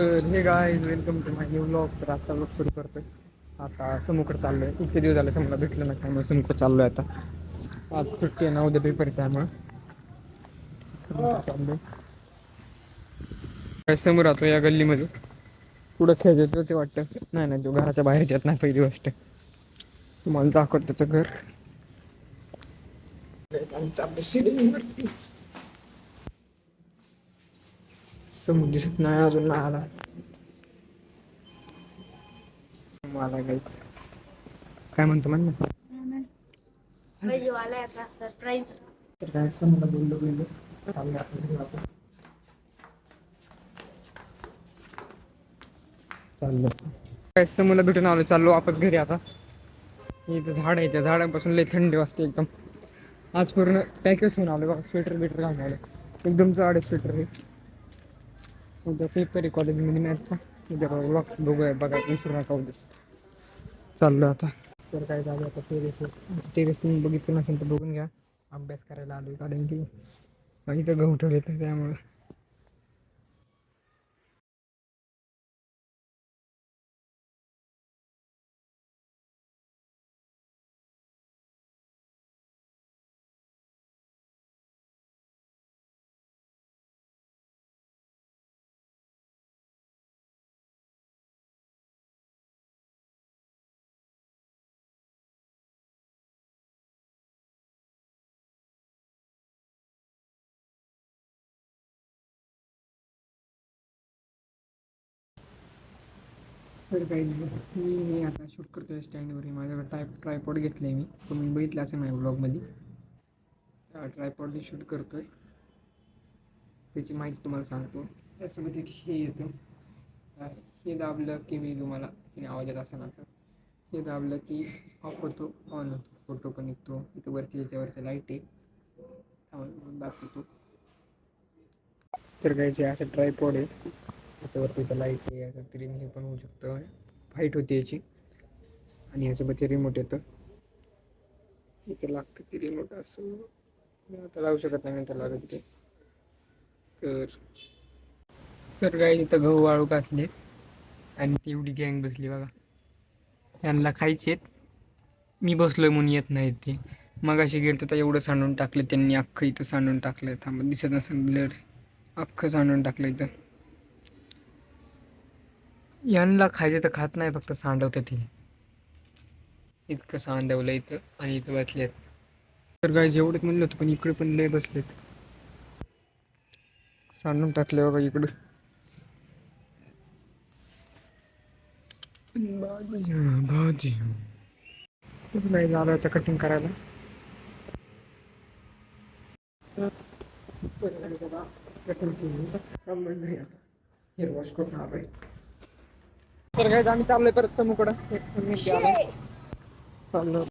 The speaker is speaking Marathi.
तर हे guys welcome to my new vlog. तर आजचा व्लॉग सुरू करतोय. आता समूकडे चाललोय. इतके दिवस झाले समूला भेटलं नाही त्यामुळे समूकडे चाललोय. आता आज सुट्टी आहे ना, उद्या पेपर आहे त्यामुळे समूकडे चाललोय. काय समोर राहतो या गल्लीमध्ये पुढं खेळतो ते वाटतं. नाही नाही, तो घराच्या बाहेर येत नाही. पहिली गोष्ट तुम्हाला दाखवत त्याचं घर. समोर दिसत नाही अजून, नाही आला मला काहीच. काय म्हणतो म्हण ना. वाला आता सरप्राईज. तर काय समोर बोललो चाललं आपल्या वापस. चाललो काय समोरला भेटून आलो. चाललो वापस घरी. आता इथं झाड आहे, त्या झाडापासून लई थंडी वाजते एकदम. आज पूर्ण पॅकेज होऊन आलो बघा. स्वेटर बिटर घालून आलो. एकदम जाड स्वेटर आहे. उद्या पेपर आहे कॉलेजमध्ये मॅथचा. उद्या बघूया, बघा विसरू नका उद्याच. चाललो आता. तर काय झालं आता टेरेस तुम्ही बघितलं नसेल तर बघून घ्या. अभ्यास करायला आलो कारण की इथं गहू ठेवले तर त्यामुळे. तर काही मी आता शूट करतोय स्टँडवर. माझ्याकडे ट्रायपॉड घेतलं आहे मी. तुम्ही बघितलं असेल माझ्या ब्लॉगमध्ये. ट्रायपॉडने शूट करतोय. त्याची माहिती तुम्हाला सांगतो. त्यासोबत एक हे येतं. हे दाबलं की मी तुम्हाला आवाज येत असा. हे दाबलं की ऑफ होतो, ऑन होतो, फोटो पण निघतो. इथं वरती याच्यावरती लाईट आहे दाखवतो. तर काय असं ट्रायपॉड आहे. त्याच्यावरती इथं लाईट आहे. असं तरी हे पण होऊ शकतं. फाईट होते याची. आणि यासोबत हे रिमोट येतं. इथं लागतं ते रिमोट असं. आता लावू शकत नाही, नंतर लागत ते. तर काय इथं गहू वाळू घातले आणि तेवढी गँग बसली बघा. यांना खायचे. मी बसलोय म्हणून येत नाहीत ते. मग अशी गेलं तर एवढं सांडून टाकलं त्यांनी. अख्खं इथं सांडून टाकलं. थांबा दिसत नसेल ब्लर. अख्खं सांडून टाकलं इथं. यांना खायचे तर खात नाही, फक्त सांडवतं ते. इतकं सांडवलं इथं आणि इथं बसलेत. तर काय जेवढंच म्हणलं होतं पण इकडे पण लय बसलेत. सांडून टाकले बघा इकडं. भाजी तर नाही झालं आता कटिंग करायला. कटिंग केली चाललोय घरी आता. हेअर वॉश करून आलोय. तर काय आम्ही चाललोय परत समूकडं. एक चाललो.